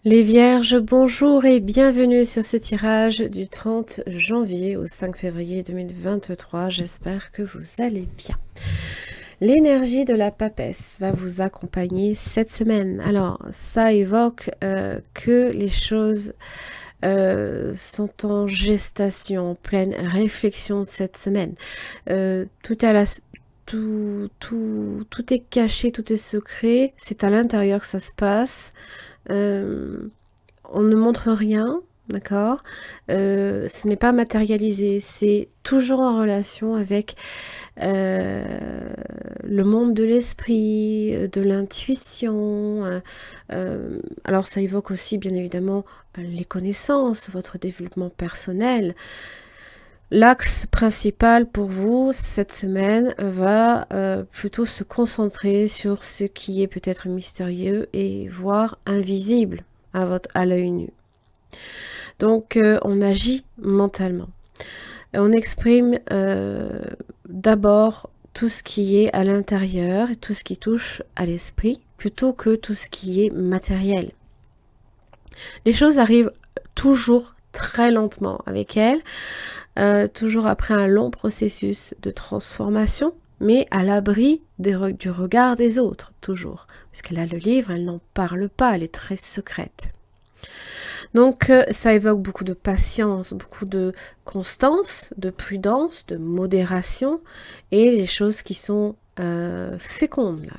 Les Vierges, bonjour et bienvenue sur ce tirage du 30 janvier au 5 février 2023. J'espère que vous allez bien. L'énergie de la papesse va vous accompagner cette semaine. Alors, ça évoque que les choses sont en gestation, en pleine réflexion cette semaine. Tout est caché, tout est secret. C'est à l'intérieur que ça se passe. On ne montre rien, d'accord. Ce n'est pas matérialisé, c'est toujours en relation avec le monde de l'esprit, de l'intuition. Alors ça évoque aussi bien évidemment les connaissances, votre développement personnel. L'axe principal pour vous cette semaine va plutôt se concentrer sur ce qui est peut-être mystérieux et voire invisible à l'œil nu. Donc on agit mentalement. On exprime d'abord tout ce qui est à l'intérieur et tout ce qui touche à l'esprit plutôt que tout ce qui est matériel. Les choses arrivent toujours très lentement avec elle, toujours après un long processus de transformation, mais à l'abri du regard des autres, toujours. Puisqu'elle a le livre, elle n'en parle pas, elle est très secrète. Donc ça évoque beaucoup de patience, beaucoup de constance, de prudence, de modération, et les choses qui sont fécondes, là,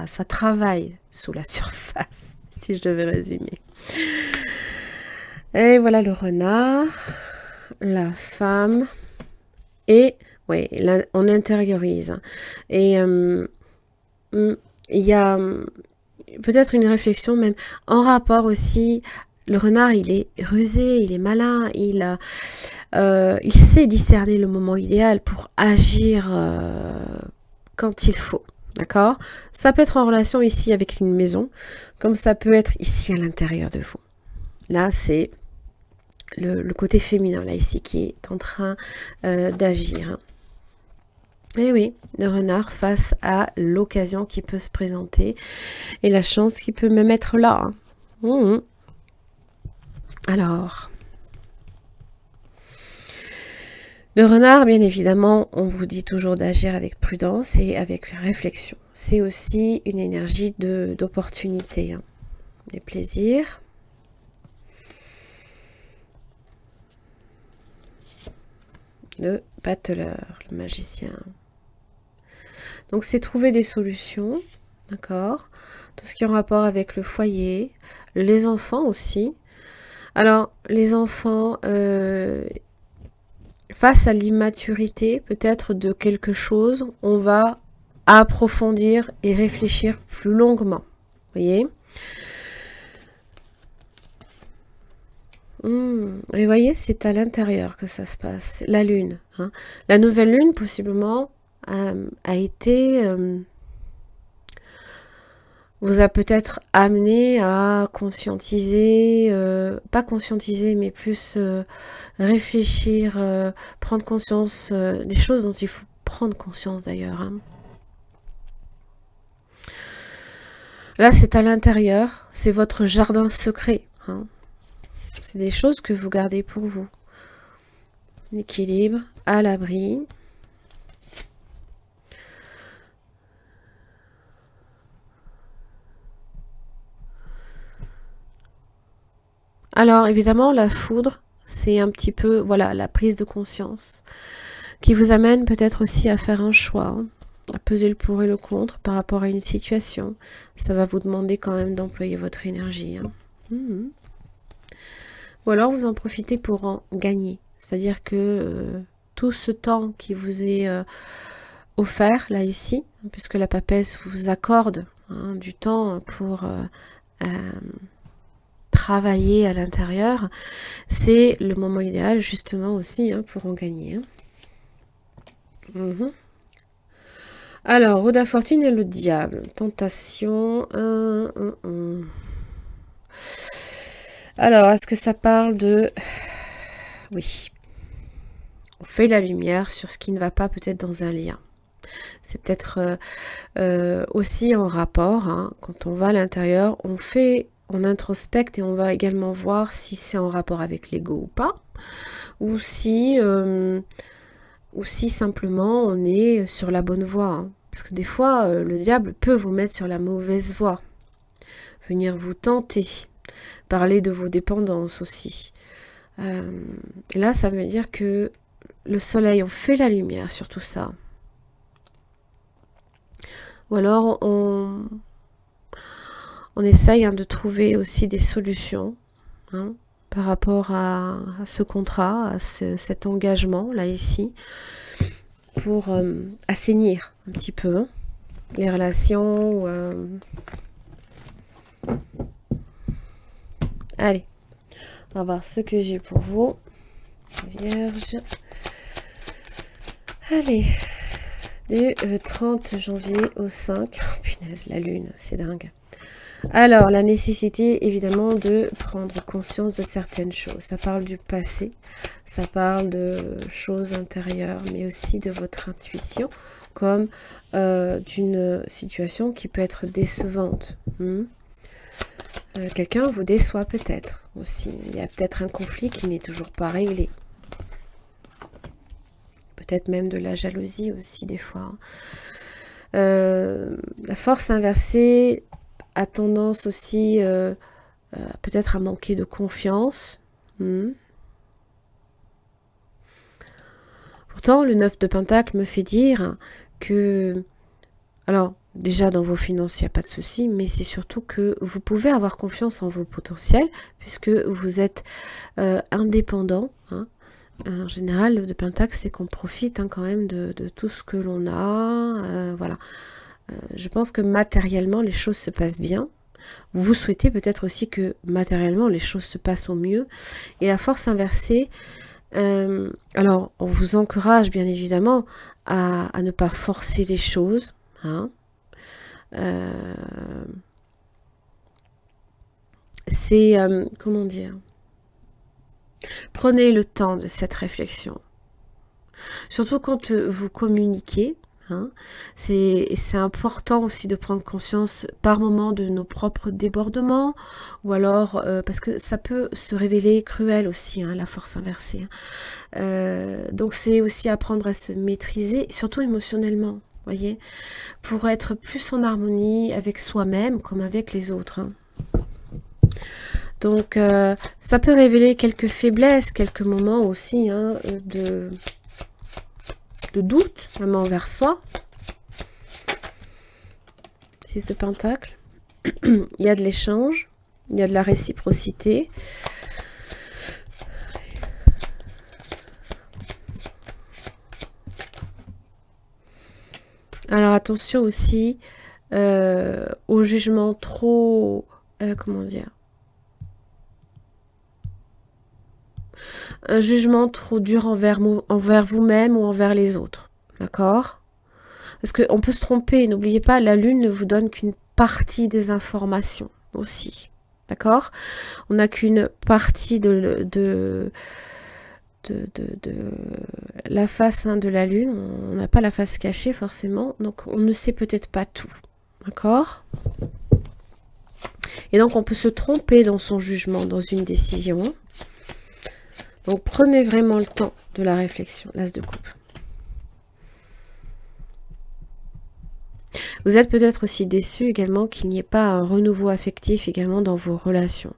ça travaille sous la surface, si je devais résumer. Et voilà le renard, la femme, et oui, là, on intériorise. Et il y a peut-être une réflexion même en rapport aussi. Le renard, il est rusé, il est malin, il sait discerner le moment idéal pour agir quand il faut. D'accord? Ça peut être en relation ici avec une maison, comme ça peut être ici à l'intérieur de vous. Là, c'est le côté féminin, là, ici, qui est en train d'agir. Et oui, le renard face à l'occasion qui peut se présenter et la chance qui peut même être là. Alors, le renard, bien évidemment, on vous dit toujours d'agir avec prudence et avec réflexion. C'est aussi une énergie d'opportunité, des plaisirs. Le battleur, le magicien. Donc, c'est trouver des solutions, d'accord? Tout ce qui est en rapport avec le foyer, les enfants aussi. Alors, les enfants, face à l'immaturité peut-être de quelque chose, on va approfondir et réfléchir plus longuement. Vous voyez ? Et vous voyez, c'est à l'intérieur que ça se passe. La lune. La nouvelle lune, possiblement, a été... vous a peut-être amené à conscientiser, pas conscientiser, mais plus réfléchir, prendre conscience des choses dont il faut prendre conscience d'ailleurs. Là, c'est à l'intérieur, c'est votre jardin secret. C'est des choses que vous gardez pour vous. L'équilibre, à l'abri. Alors, évidemment, la foudre, c'est un petit peu, voilà, la prise de conscience qui vous amène peut-être aussi à faire un choix, à peser le pour et le contre par rapport à une situation. Ça va vous demander quand même d'employer votre énergie. Ou alors, vous en profitez pour en gagner. C'est-à-dire que tout ce temps qui vous est offert, là, ici, puisque la papesse vous accorde du temps pour... travailler à l'intérieur, c'est le moment idéal justement aussi pour en gagner. Alors, roue de la fortune et le diable. Tentation. Alors, est-ce que ça parle de... Oui. On fait la lumière sur ce qui ne va pas peut-être dans un lien. C'est peut-être aussi en rapport, quand on va à l'intérieur, on on introspecte et on va également voir si c'est en rapport avec l'ego ou pas, ou si simplement on est sur la bonne voie. Hein. Parce que des fois, le diable peut vous mettre sur la mauvaise voie, venir vous tenter, parler de vos dépendances aussi. Et là, ça veut dire que le soleil, on fait la lumière sur tout ça. Ou alors, on essaye de trouver aussi des solutions par rapport à ce contrat, à cet engagement, là, ici, pour assainir un petit peu les relations. Allez, on va voir ce que j'ai pour vous. Vierge. Allez, du 30 janvier au 5. Oh, punaise, la lune, c'est dingue. Alors, la nécessité, évidemment, de prendre conscience de certaines choses. Ça parle du passé, ça parle de choses intérieures, mais aussi de votre intuition, comme d'une situation qui peut être décevante. Quelqu'un vous déçoit peut-être aussi. Il y a peut-être un conflit qui n'est toujours pas réglé. Peut-être même de la jalousie aussi, des fois. La force inversée a tendance aussi peut-être à manquer de confiance. Pourtant, le 9 de Pentacle me fait dire que... Alors, déjà, dans vos finances, il n'y a pas de souci, mais c'est surtout que vous pouvez avoir confiance en vos potentiels, puisque vous êtes indépendant. En général, le de Pentacle, c'est qu'on profite quand même de tout ce que l'on a. Voilà. Je pense que matériellement, les choses se passent bien. Vous souhaitez peut-être aussi que matériellement, les choses se passent au mieux. Et la force inversée, alors, on vous encourage bien évidemment à ne pas forcer les choses. C'est, comment dire, prenez le temps de cette réflexion. Surtout quand vous communiquez, c'est important aussi de prendre conscience par moment de nos propres débordements, ou alors, parce que ça peut se révéler cruel aussi, la force inversée. Donc c'est aussi apprendre à se maîtriser, surtout émotionnellement, voyez, pour être plus en harmonie avec soi-même comme avec les autres. Donc ça peut révéler quelques faiblesses, quelques moments aussi de doute, même envers soi. 6 de Pentacle. Il y a de l'échange, il y a de la réciprocité. Alors attention aussi au jugement trop... comment dire, un jugement trop dur envers vous-même ou envers les autres. D'accord ? Parce qu'on peut se tromper. N'oubliez pas, la lune ne vous donne qu'une partie des informations aussi. D'accord ? On n'a qu'une partie de la face de la lune. On n'a pas la face cachée forcément. Donc on ne sait peut-être pas tout. D'accord ? Et donc on peut se tromper dans son jugement, dans une décision. Donc prenez vraiment le temps de la réflexion. L'As de coupe. Vous êtes peut-être aussi déçu également qu'il n'y ait pas un renouveau affectif également dans vos relations.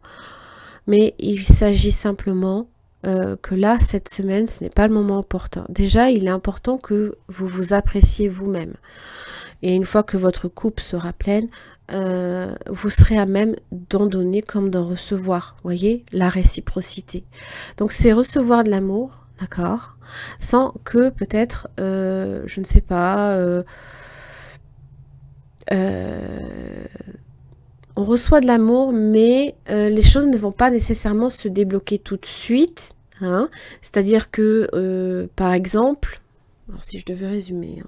Mais il s'agit simplement que là, cette semaine, ce n'est pas le moment opportun. Déjà, il est important que vous vous appréciez vous-même. Et une fois que votre coupe sera pleine, vous serez à même d'en donner comme d'en recevoir. Voyez, la réciprocité. Donc, c'est recevoir de l'amour, d'accord, sans que peut-être, je ne sais pas... on reçoit de l'amour, mais les choses ne vont pas nécessairement se débloquer tout de suite. C'est-à-dire que, par exemple, alors si je devais résumer,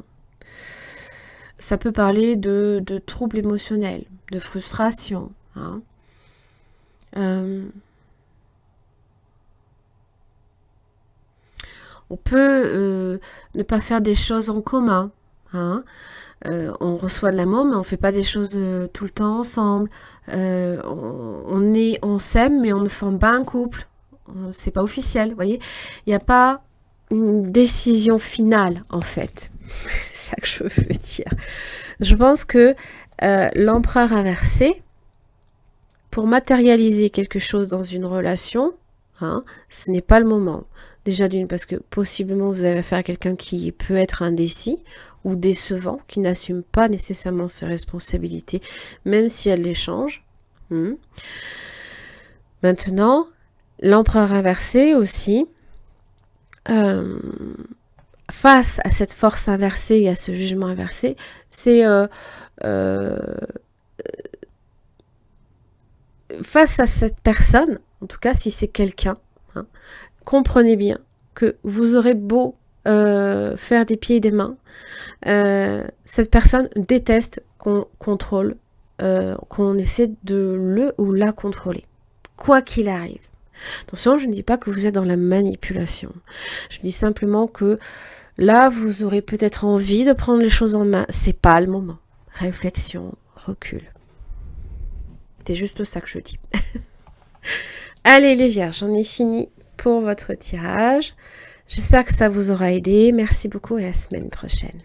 ça peut parler de troubles émotionnels, de frustration. On peut ne pas faire des choses en commun. On reçoit de l'amour, mais on fait pas des choses tout le temps ensemble. On s'aime, mais on ne forme pas un couple. C'est pas officiel, vous voyez. Il n'y a pas une décision finale, en fait. C'est ça que je veux dire. Je pense que l'empereur inversé, pour matérialiser quelque chose dans une relation, hein, ce n'est pas le moment. Déjà d'une, parce que possiblement vous avez affaire à quelqu'un qui peut être indécis ou décevant, qui n'assume pas nécessairement ses responsabilités, même si elle les change. Maintenant, l'empereur inversé aussi, face à cette force inversée et à ce jugement inversé, c'est face à cette personne, en tout cas si c'est quelqu'un, hein, comprenez bien que vous aurez beau faire des pieds et des mains, cette personne déteste qu'on contrôle, qu'on essaie de le ou la contrôler, quoi qu'il arrive. Attention, je ne dis pas que vous êtes dans la manipulation. Je dis simplement que là, vous aurez peut-être envie de prendre les choses en main. C'est pas le moment. Réflexion, recul. C'est juste ça que je dis. Allez les vierges, j'en ai fini pour votre tirage. J'espère que ça vous aura aidé. Merci beaucoup et à la semaine prochaine.